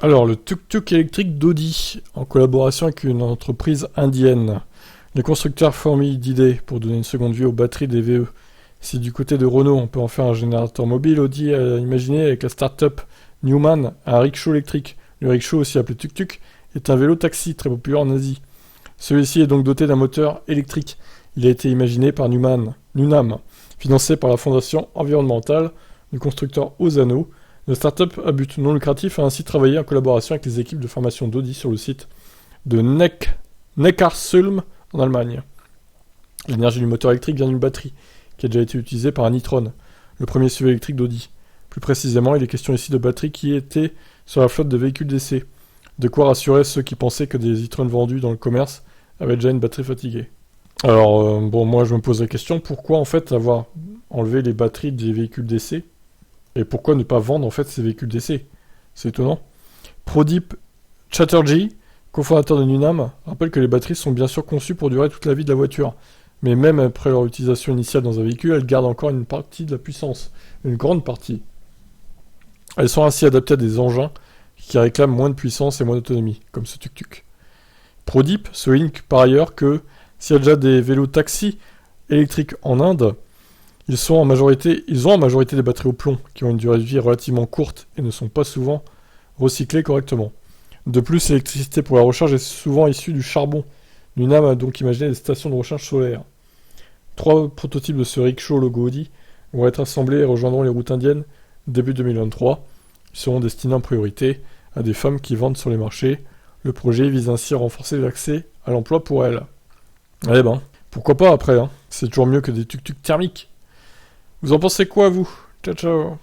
Alors, le tuk-tuk électrique d'Audi, en collaboration avec une entreprise indienne. Les constructeurs fourmillent d'idées pour donner une seconde vie aux batteries des VE. Si du côté de Renault, on peut en faire un générateur mobile, Audi a imaginé avec la start-up Newman un rickshaw électrique. Le rickshaw, aussi appelé tuk-tuk, est un vélo-taxi très populaire en Asie. Celui-ci est donc doté d'un moteur électrique. Il a été imaginé par Nunam, financé par la fondation environnementale du constructeur Ozano. La start-up à but non lucratif a ainsi travaillé en collaboration avec les équipes de formation d'Audi sur le site de Neckarsulm en Allemagne. L'énergie du moteur électrique vient d'une batterie qui a déjà été utilisée par un e-tron, le premier SUV électrique d'Audi. Plus précisément, il est question ici de batteries qui étaient sur la flotte de véhicules d'essai. De quoi rassurer ceux qui pensaient que des e-trons vendus dans le commerce avaient déjà une batterie fatiguée. Alors, moi je me pose la question, pourquoi en fait avoir enlevé les batteries des véhicules d'essai et pourquoi ne pas vendre en fait ces véhicules d'essai? C'est étonnant. Prodip Chatterjee, cofondateur de Nunam, rappelle que les batteries sont bien sûr conçues pour durer toute la vie de la voiture. Mais même après leur utilisation initiale dans un véhicule, elles gardent encore une partie de la puissance. Une grande partie. Elles sont ainsi adaptées à des engins qui réclament moins de puissance et moins d'autonomie, comme ce tuk-tuk. Prodip souligne par ailleurs que s'il y a déjà des vélos taxis électriques en Inde, ils ont en majorité des batteries au plomb qui ont une durée de vie relativement courte et ne sont pas souvent recyclées correctement. De plus, l'électricité pour la recharge est souvent issue du charbon. Nunam a donc imaginé des stations de recharge solaire. 3 prototypes de ce rickshaw logo Audi vont être assemblés et rejoindront les routes indiennes début 2023. Ils seront destinés en priorité à des femmes qui vendent sur les marchés. Le projet vise ainsi à renforcer l'accès à l'emploi pour elles. Eh ben, pourquoi pas après, hein. C'est toujours mieux que des tuk-tuk thermiques. Vous en pensez quoi, vous? Ciao, ciao.